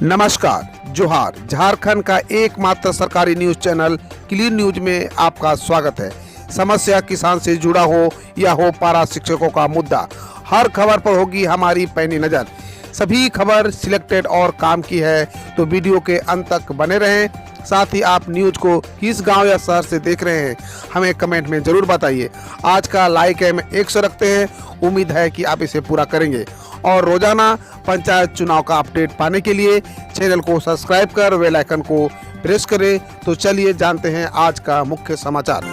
नमस्कार, जोहार। झारखंड का एकमात्र सरकारी न्यूज चैनल क्लीन न्यूज में आपका स्वागत है। समस्या किसान से जुड़ा हो या हो पारा शिक्षकों का मुद्दा, हर खबर पर होगी हमारी पैनी नज़र। सभी खबर सिलेक्टेड और काम की है, तो वीडियो के अंत तक बने रहें। साथ ही आप न्यूज को किस गांव या शहर से देख रहे हैं, हमें कमेंट में ज़रूर बताइए। आज का लाइक हम 100 रखते हैं, उम्मीद है कि आप इसे पूरा करेंगे। और रोजाना पंचायत चुनाव का अपडेट पाने के लिए चैनल को सब्सक्राइब कर बेल आइकन को प्रेस करें। तो चलिए जानते हैं आज का मुख्य समाचार।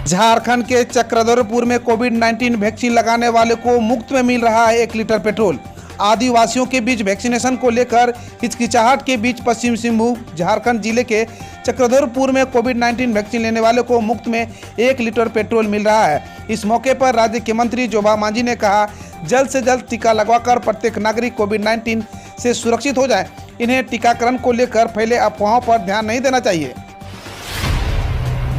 झारखंड के चक्रधरपुर में कोविड-19 वैक्सीन लगाने वाले को मुफ्त में मिल रहा है 1 लीटर पेट्रोल। आदिवासियों के बीच वैक्सीनेशन को लेकर हिचकिचाहट के बीच पश्चिम सिंहभूम झारखंड जिले के चक्रधरपुर में कोविड-19 वैक्सीन लेने वाले को मुफ्त में 1 लीटर पेट्रोल मिल रहा है। इस मौके पर राज्य के मंत्री जोबा मांझी ने कहा, जल्द से जल्द टीका लगवाकर प्रत्येक नागरिक कोविड-19 से सुरक्षित हो जाए। इन्हें टीकाकरण को लेकर फैले अफवाहों पर ध्यान नहीं देना चाहिए।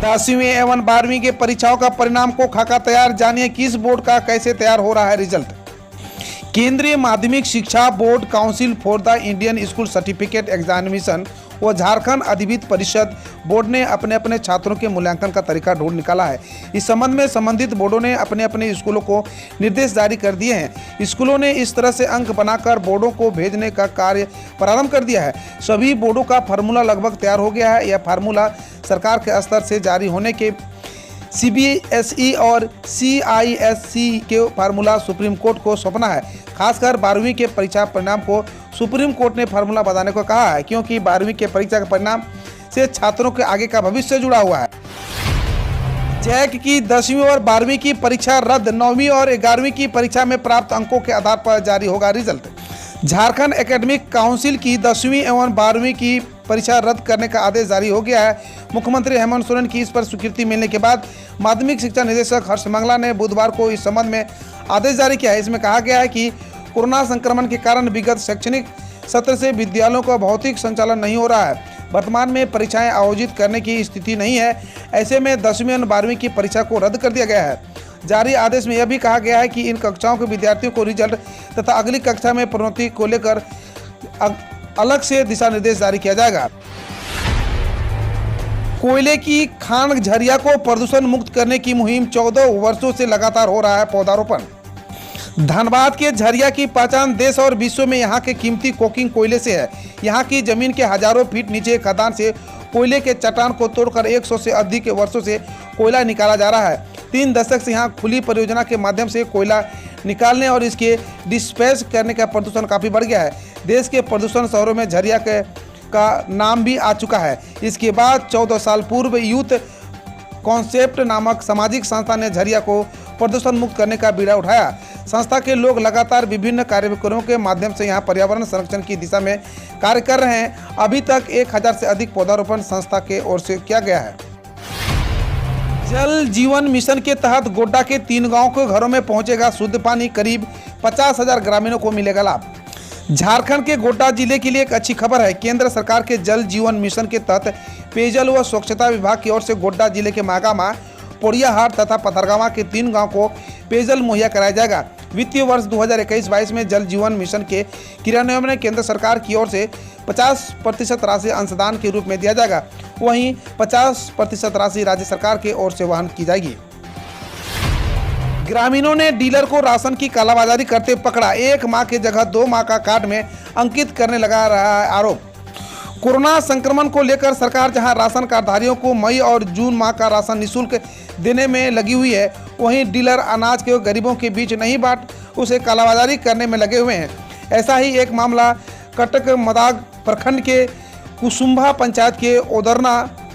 10वीं एवं 12वीं के परीक्षाओं का परिणाम को खाका तैयार, जानिए किस बोर्ड का कैसे तैयार हो रहा है रिजल्ट। केंद्रीय माध्यमिक शिक्षा board, council for the Indian school certificate examination व झारखंड अधिविद्य परिषद बोर्ड ने अपने अपने छात्रों के मूल्यांकन का तरीका ढूंढ निकाला है। इस संबंध में संबंधित बोर्डों ने अपने अपने स्कूलों को निर्देश जारी कर दिए हैं। स्कूलों ने इस तरह से अंक बनाकर बोर्डों को भेजने का कार्य प्रारंभ कर दिया है। सभी बोर्डों का फार्मूला लगभग तैयार हो गया है। यह फार्मूला सरकार के स्तर से जारी होने के CBSE और CISC के फार्मूला सुप्रीम कोर्ट को सौंपना है। खासकर 12वीं के परीक्षा परिणाम को सुप्रीम कोर्ट ने फार्मूला बताने को कहा है, क्योंकि 12वीं के परीक्षा के परिणाम से छात्रों के आगे का भविष्य जुड़ा हुआ है। जैक की 10वीं और 12वीं की परीक्षा रद्द, 9वीं और 11वीं की परीक्षा में प्राप्त अंकों के आधार पर जारी होगा रिजल्ट। झारखंड एकेडमिक काउंसिल की 10वीं एवं 12वीं की परीक्षा रद्द करने का आदेश जारी हो गया है। मुख्यमंत्री हेमंत सोरेन की इस पर स्वीकृति मिलने के बाद माध्यमिक शिक्षा निदेशक हर्ष मंगला ने बुधवार को इस संबंध में आदेश जारी किया है। इसमें कहा गया है कि कोरोना संक्रमण के कारण विगत शैक्षणिक सत्र से विद्यालयों का भौतिक संचालन नहीं हो रहा है। वर्तमान में परीक्षाएं आयोजित करने की स्थिति नहीं है। ऐसे में 10वीं और 12वीं की परीक्षा को रद्द कर दिया गया है। जारी आदेश में यह भी कहा गया है कि इन कक्षाओं के विद्यार्थियों को रिजल्ट तथा अगली कक्षा में प्रोन्नति को लेकर अलग से दिशा निर्देश जारी किया जाएगा। कोयले की खान झरिया को प्रदूषण मुक्त करने की मुहिम 14 वर्षों से लगातार हो रहा है पौधारोपण। धनबाद के झरिया की पहचान देश और विश्व में यहाँ के कीमती कोकिंग कोयले से है। यहाँ की जमीन के हजारों फीट नीचे खदान से कोयले के चट्टान को तोड़कर 100 से अधिक वर्षों से कोयला निकाला जा रहा है। 3 दशक से यहाँ खुली परियोजना के माध्यम से कोयला निकालने और इसके डिस्पैच करने का प्रदूषण काफ़ी बढ़ गया है। देश के प्रदूषण शहरों में झरिया का नाम भी आ चुका है। इसके बाद 14 साल पूर्व यूथ कॉन्सेप्ट नामक सामाजिक संस्था ने झरिया को प्रदूषण मुक्त करने का बीड़ा उठाया। संस्था के लोग लगातार विभिन्न कार्यक्रमों के माध्यम से यहाँ पर्यावरण संरक्षण की दिशा में कार्य कर रहे हैं। अभी तक 1000 से अधिक पौधारोपण संस्था के ओर से किया गया है। जल जीवन मिशन के तहत गोड्डा के 3 गाँव के घरों में पहुंचेगा शुद्ध पानी, करीब 50,000 ग्रामीणों को मिलेगा लाभ। झारखंड के गोड्डा जिले के लिए एक अच्छी खबर है। केंद्र सरकार के जल जीवन मिशन के तहत पेयजल व स्वच्छता विभाग की ओर से गोड्डा जिले के मागामा, पोड़ियाहाट तथा पथरगामा के 3 गांव को पेयजल मुहैया कराया जाएगा। वित्तीय वर्ष 2021-22 में जल जीवन मिशन के क्रियान्वयन में केंद्र सरकार की ओर से 50% राशि अंशदान के रूप में दिया जाएगा। वहीं 50% राशि राज्य सरकार की ओर से वहन की जाएगी। ग्रामीणों ने डीलर को राशन की कालाबाजारी करते पकड़ा। 1 माह की जगह 2 माह का कार्ड में अंकित करने लगा रहा है आरोप। कोरोना संक्रमण को लेकर सरकार जहां राशन कार्डधारियों को मई और जून माह का राशन निःशुल्क देने में लगी हुई है, वहीं डीलर अनाज के गरीबों के बीच नहीं बांट उसे कालाबाजारी करने में लगे हुए हैं। ऐसा ही एक मामला कटक मदाग प्रखंड के कुसुम्भा पंचायत के ओदरना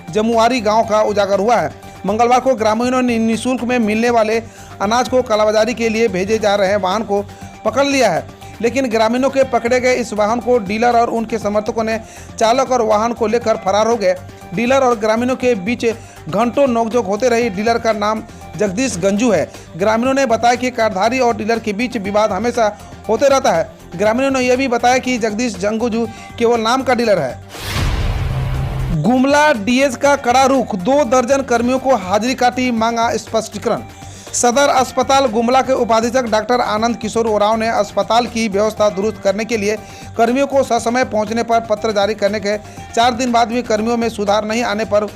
जमुआरी गांव का उजागर हुआ है। मंगलवार को ग्रामीणों ने निःशुल्क में मिलने वाले अनाज को कालाबाजारी के लिए भेजे जा रहे वाहन को पकड़ लिया है, लेकिन ग्रामीणों के पकड़े गए इस वाहन को डीलर और उनके समर्थकों ने चालक और वाहन को लेकर फरार हो गए। डीलर और ग्रामीणों के बीच घंटों नोकझोंक होते रही। डीलर का नाम जगदीश गंजू है। ग्रामीणों ने बताया कि कार्डधारी और डीलर के बीच विवाद हमेशा होते रहता है। ग्रामीणों ने यह भी बताया कि जगदीश गंजू केवल नाम का डीलर है। गुमला डीएस का कड़ा रुख, 2 दर्जन कर्मियों को हाजिरी काटी, मांगा स्पष्टीकरण। सदर अस्पताल गुमला के उपाधीक्षक डॉक्टर आनंद किशोर उरांव ने अस्पताल की व्यवस्था दुरुस्त करने के लिए कर्मियों को ससमय पहुंचने पर पत्र जारी करने के 4 दिन बाद भी कर्मियों में सुधार नहीं आने पर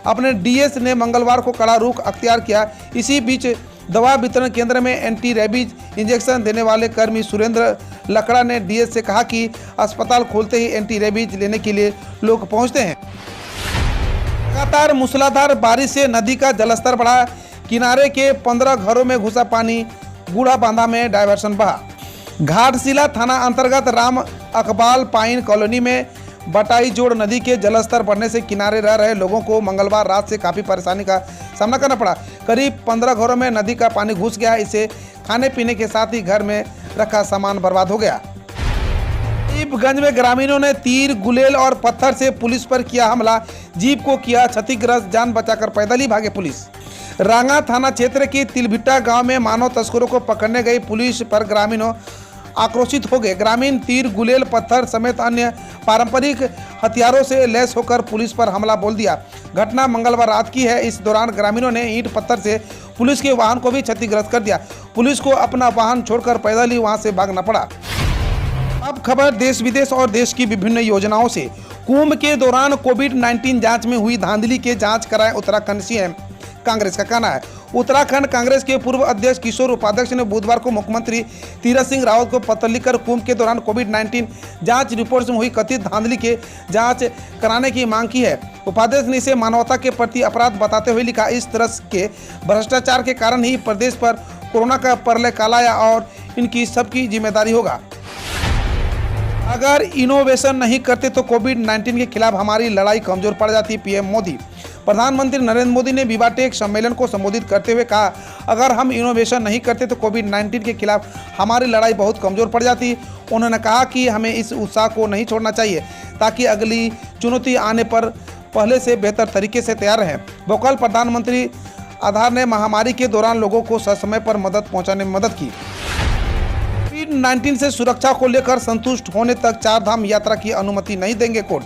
अपने डीएस ने मंगलवार को कड़ा रुख अख्तियार किया। इसी बीच दवा वितरण केंद्र में एंटी रेबीज इंजेक्शन देने वाले कर्मी सुरेंद्र लकड़ा ने डीएस से कहा कि अस्पताल खोलते ही एंटी रेबीज लेने के लिए लोग पहुंचते हैं। लगातार मूसलाधार बारिश से नदी का जलस्तर बढ़ा। किनारे के 15 घरों में घुसा पानी। बूढ़ा बांधा में डायवर्सन बहा। घाटशिला थाना अंतर्गत राम अकबाल पाइन कॉलोनी में बटाई जोड़ नदी के जलस्तर बढ़ने से किनारे रह रहे लोगों को मंगलवार रात से काफ़ी परेशानी का सामना करना पड़ा। करीब 15 घरों में नदी का पानी घुस गया। इससे खाने पीने के साथ ही घर में रखा सामान बर्बाद हो गया। गंज में ग्रामीणों ने तीर, गुलेल और पत्थर से पुलिस पर किया हमला। जीप को किया क्षतिग्रस्त, जान बचाकर पैदल ही भागे पुलिस। रांगा थाना क्षेत्र के तिलभिट्टा गांव में मानव तस्करों को पकड़ने गई पुलिस पर ग्रामीणों आक्रोशित हो गए। ग्रामीण तीर, गुलेल, पत्थर समेत अन्य पारंपरिक हथियारों से लैस होकर पुलिस पर हमला बोल दिया। घटना मंगलवार रात की है। इस दौरान ग्रामीणों ने ईंट पत्थर से पुलिस के वाहन को भी क्षतिग्रस्त कर दिया। पुलिस को अपना वाहन छोड़कर पैदल ही वहां से भागना पड़ा। अब खबर देश विदेश और देश की विभिन्न योजनाओं से। कुंभ के दौरान कोविड-19 जांच में हुई धांधली के जांच कराए उत्तराखंड सीएम, कांग्रेस का कहना है। उत्तराखंड कांग्रेस के पूर्व अध्यक्ष किशोर उपाध्याय ने बुधवार को मुख्यमंत्री तीरथ सिंह रावत को पत्र लिखकर कुंभ के दौरान कोविड-19 जांच रिपोर्ट में हुई कथित धांधली के जांच कराने की मांग की है। उपाध्याय ने इसे मानवता के प्रति अपराध बताते हुए लिखा, इस तरह के भ्रष्टाचार के कारण ही प्रदेश पर कोरोना का प्रलय काल आया और इनकी सबकी जिम्मेदारी होगा। अगर इनोवेशन नहीं करते तो कोविड-19 के खिलाफ हमारी लड़ाई कमजोर पड़ जाती। पीएम मोदी। प्रधानमंत्री नरेंद्र मोदी ने विवाटेक सम्मेलन को संबोधित करते हुए कहा, अगर हम इनोवेशन नहीं करते तो कोविड-19 के खिलाफ हमारी लड़ाई बहुत कमजोर पड़ जाती। उन्होंने कहा कि हमें इस उत्साह को नहीं छोड़ना चाहिए ताकि अगली चुनौती आने पर पहले से बेहतर तरीके से तैयार रहें। वोकल प्रधानमंत्री आधार ने महामारी के दौरान लोगों को ससमय पर मदद पहुँचाने में मदद की। कोविड-19 से सुरक्षा को लेकर संतुष्ट होने तक 4 धाम यात्रा की अनुमति नहीं देंगे कोर्ट।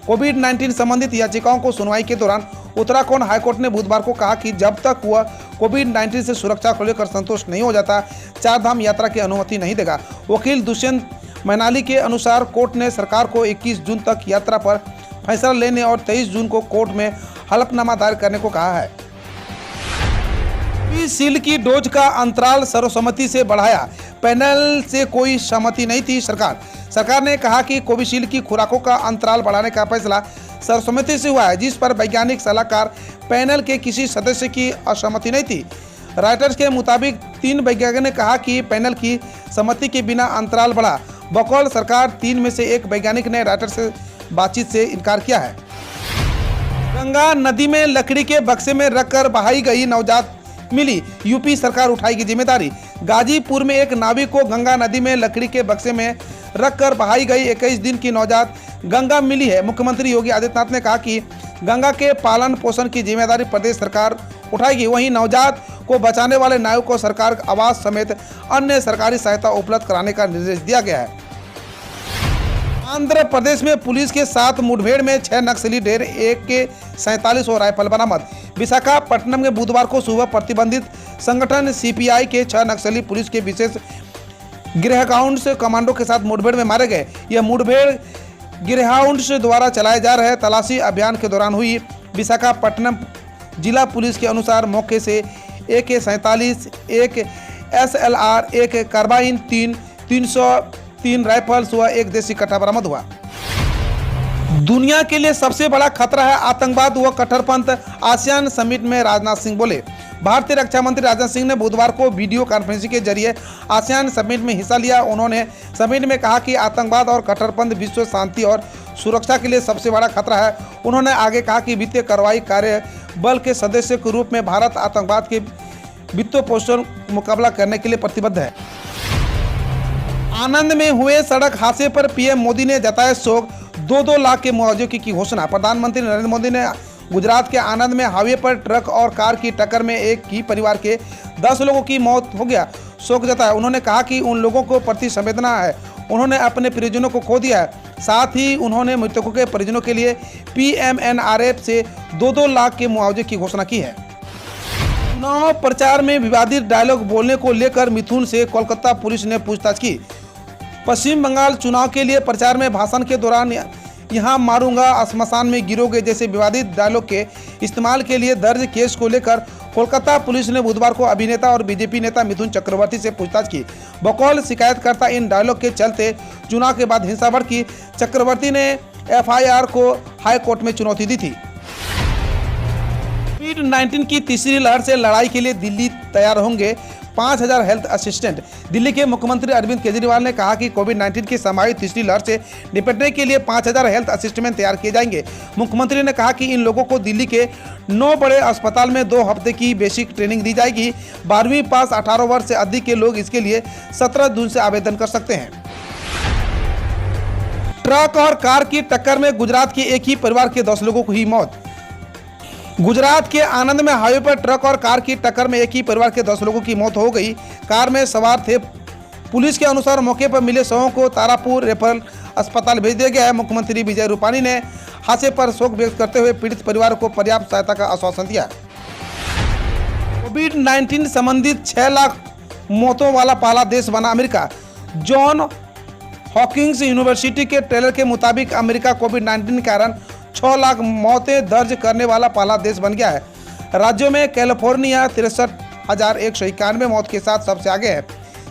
कोविड-19 संबंधित याचिकाओं को सुनवाई के दौरान उत्तराखंड हाईकोर्ट ने बुधवार को कहा कि जब तक वह कोविड-19 से सुरक्षा को लेकर संतुष्ट नहीं हो जाता, 4 धाम यात्रा की अनुमति नहीं देगा। वकील दुष्यंत मैनाली के अनुसार कोर्ट ने सरकार को 21 जून तक यात्रा पर फैसला लेने और 23 जून को कोर्ट में हलफनामा दायर करने को कहा है। कोविशील्ड की डोज का अंतराल सर्वसम्मति से बढ़ाया। पैनल से कोई सहमति नहीं थी। सरकार ने कहा कि कोविशील्ड की खुराकों का अंतराल बढ़ाने का फैसला सर्वसम्मति से हुआ है, जिस पर वैज्ञानिक सलाहकार पैनल के किसी सदस्य की असहमति नहीं थी। रॉयटर्स के मुताबिक 3 वैज्ञानिकों ने कहा कि पैनल की सहमति के बिना अंतराल बढ़ा। बकौल सरकार 3 में से 1 वैज्ञानिक ने रॉयटर्स से बातचीत से इनकार किया है। गंगा नदी में लकड़ी के बक्से में रखकर बहाई गई नवजात मिली, यूपी सरकार उठाएगी जिम्मेदारी। गाजीपुर में एक नाविक को गंगा नदी में लकड़ी के बक्से में रखकर बहाई गई 21 दिन की नवजात गंगा मिली है। मुख्यमंत्री योगी आदित्यनाथ ने कहा कि गंगा के पालन पोषण की जिम्मेदारी प्रदेश सरकार उठाएगी। वहीं नवजात को बचाने वाले नाविक को सरकार आवास समेत अन्य सरकारी सहायता उपलब्ध कराने का निर्देश दिया गया है। आंध्र प्रदेश में पुलिस के साथ मुठभेड़ में 6 नक्सली ढेर AK-47 और राइफल बरामद। विशाखापट्टनम में बुधवार को सुबह प्रतिबंधित संगठन CPI के 6 नक्सली पुलिस के विशेष ग्रेहाउंड्स कमांडो के साथ मुठभेड़ में मारे गए। यह मुठभेड़ ग्रेहाउंड्स द्वारा चलाए जा रहे तलाशी अभियान के दौरान हुई। विशाखापट्टनम जिला पुलिस के अनुसार मौके से AK-47, एक SLR, एक कार्बाइन, 303 राइफल्स व एक देसी कट्टा बरामद हुआ। दुनिया के लिए सबसे बड़ा खतरा है आतंकवाद व कट्टरपंथ, आसियान समिट में राजनाथ सिंह बोले। भारतीय रक्षा मंत्री राजनाथ सिंह ने बुधवार को वीडियो कॉन्फ्रेंसिंग के जरिए आसियान समिट में हिस्सा लिया। उन्होंने समिट में कहा कि आतंकवाद और कट्टरपंथ विश्व शांति और सुरक्षा के लिए सबसे बड़ा खतरा है। उन्होंने आगे कहा कि वित्तीय कार्रवाई कार्य बल के सदस्य के रूप में भारत आतंकवाद के वित्तीय पोषण मुकाबला करने के लिए प्रतिबद्ध है। आनंद में हुए सड़क हादसे पर पीएम मोदी ने जताया शोक। 2-2 लाख के मुआवजे की घोषणा। प्रधानमंत्री नरेंद्र मोदी ने गुजरात के आनंद में हाईवे पर ट्रक और कार की टक्कर में एक ही परिवार के 10 लोगों की मौत हो गया, शोक जताया। उन्होंने कहा कि उन लोगों को प्रति संवेदना है, उन्होंने अपने परिजनों को खो दिया है। साथ ही उन्होंने मृतकों के परिजनों के लिए PMNRF से 2-2 लाख के मुआवजे की घोषणा की है। चुनाव प्रचार में विवादित डायलॉग बोलने को लेकर मिथुन से कोलकाता पुलिस ने पूछताछ की। पश्चिम बंगाल चुनाव के लिए प्रचार में भाषण के दौरान यहाँ मारूंगा स्मशान में गिरोगे जैसे विवादित डायलॉग के इस्तेमाल के लिए दर्ज केस को लेकर कोलकाता पुलिस ने बुधवार को अभिनेता और बीजेपी नेता मिथुन चक्रवर्ती से पूछताछ की। बकौल शिकायतकर्ता इन डायलॉग के चलते चुनाव के बाद हिंसा भड़की। चक्रवर्ती ने एफआईआर को हाई कोर्ट में चुनौती दी थी। कोविड-19 की तीसरी लहर से लड़ाई के लिए दिल्ली तैयार होंगे 5000 हेल्थ असिस्टेंट। दिल्ली के मुख्यमंत्री अरविंद केजरीवाल ने कहा कि कोविड-19 की संभावित तीसरी लहर से निपटने के लिए 5000 हेल्थ असिस्टेंट तैयार किए जाएंगे। मुख्यमंत्री ने कहा कि इन लोगों को दिल्ली के 9 बड़े अस्पताल में 2 हफ्ते की बेसिक ट्रेनिंग दी जाएगी। 12वीं पास 18 वर्ष से अधिक के लोग इसके लिए 17 जून से आवेदन कर सकते हैं। ट्रक और कार की टक्कर में गुजरात के एक ही परिवार के 10 लोगों की मौत। गुजरात के आनंद में हाईवे पर ट्रक और कार की टक्कर में एक ही परिवार के 10 लोगों की मौत हो गई। कार में सवार थे। पुलिस के अनुसार मौके पर मिले शवों को तारापुर रेफरल अस्पताल भेज दिया गया है। मुख्यमंत्री विजय रूपाणी ने हादसे पर शोक व्यक्त करते हुए पीड़ित परिवार को पर्याप्त सहायता का आश्वासन दिया। कोविड-19 संबंधित 6 लाख मौतों वाला पहला देश बना अमेरिका। जॉन हॉकिंस यूनिवर्सिटी के टेलर के मुताबिक अमेरिका कोविड-19 के कारण 6 लाख मौतें दर्ज करने वाला पहला देश बन गया है। राज्यों में कैलिफोर्निया 63,191 मौत के साथ सबसे आगे है,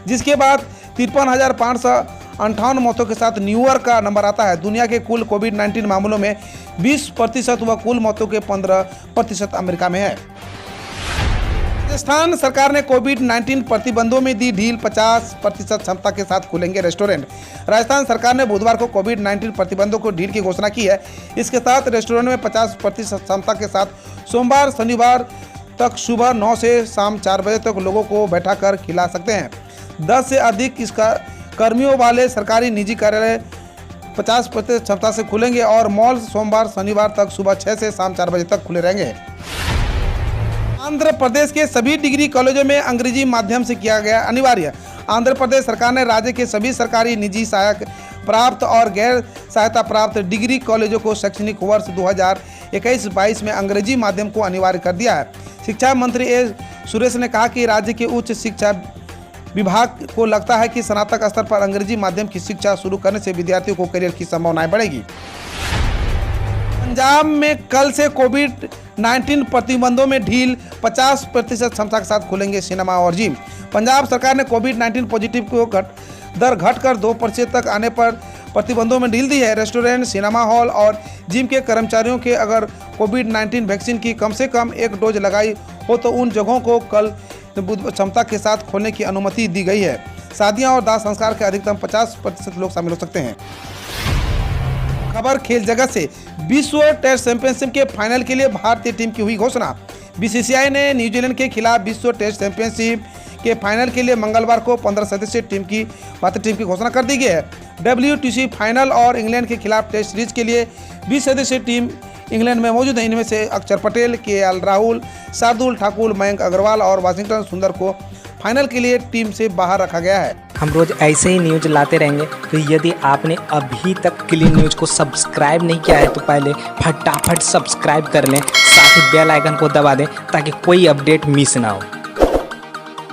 जिसके बाद 53,558 मौतों के साथ न्यूयॉर्क का नंबर आता है। दुनिया के कुल कोविड-19 मामलों में 20% व कुल मौतों के 15% अमेरिका में है। राजस्थान सरकार ने कोविड-19 प्रतिबंधों में दी ढील। 50% क्षमता के साथ खुलेंगे रेस्टोरेंट। राजस्थान सरकार ने बुधवार को कोविड-19 प्रतिबंधों को ढील की घोषणा की है। इसके साथ रेस्टोरेंट में 50% क्षमता के साथ सोमवार शनिवार तक सुबह 9 से शाम 4 बजे तक लोगों को बैठाकर खिला सकते हैं। 10 से अधिक इसका कर्मियों वाले सरकारी निजी कार्यालय 50% क्षमता से खुलेंगे और मॉल सोमवार शनिवार तक सुबह 6 से शाम 4 बजे तक खुले रहेंगे। आंध्र प्रदेश के सभी डिग्री कॉलेजों में अंग्रेजी माध्यम से किया गया अनिवार्य। आंध्र प्रदेश सरकार ने राज्य के सभी सरकारी निजी सहायक प्राप्त और गैर सहायता प्राप्त डिग्री कॉलेजों को शैक्षणिक वर्ष 2021-22 में अंग्रेजी माध्यम को अनिवार्य कर दिया है। शिक्षा मंत्री ए सुरेश ने कहा कि राज्य के उच्च शिक्षा विभाग को लगता है कि स्नातक स्तर पर अंग्रेजी माध्यम की शिक्षा शुरू करने से विद्यार्थियों को करियर की संभावनाएं बढ़ेगी। पंजाब में कल से कोविड-19 प्रतिबंधों में ढील। 50% क्षमता के साथ खुलेंगे सिनेमा और जिम। पंजाब सरकार ने कोविड-19 पॉजिटिव को दर घटकर 2% तक आने पर प्रतिबंधों में ढील दी है। रेस्टोरेंट, सिनेमा हॉल और जिम के कर्मचारियों के अगर कोविड-19 वैक्सीन की कम से कम 1 डोज लगाई हो तो उन जगहों को कल क्षमता के साथ खोलने की अनुमति दी गई है। शादियां और दाह संस्कार के अधिकतम 50% लोग शामिल हो सकते हैं। खबर खेल जगत से। विश्व टेस्ट चैंपियनशिप के फाइनल के लिए भारतीय टीम की हुई घोषणा। बीसीसीआई ने न्यूजीलैंड के खिलाफ विश्व टेस्ट चैंपियनशिप के फाइनल के लिए मंगलवार को 15 सदस्यीय भारतीय टीम की घोषणा कर दी गई है। WTC फाइनल और इंग्लैंड के खिलाफ टेस्ट सीरीज के लिए 20 सदस्यीय टीम इंग्लैंड में मौजूद है। इनमें से अक्षर पटेल, KL राहुल, शार्दुल ठाकुर, मयंक अग्रवाल और वाशिंगटन सुंदर को फाइनल के लिए टीम से बाहर रखा गया है। हम रोज ऐसे ही न्यूज लाते रहेंगे, तो यदि आपने अभी तक क्लीन न्यूज को सब्सक्राइब नहीं किया है तो पहले फटाफट सब्सक्राइब कर लें, साथ ही बेल आइकन को दबा दें ताकि कोई अपडेट मिस ना हो।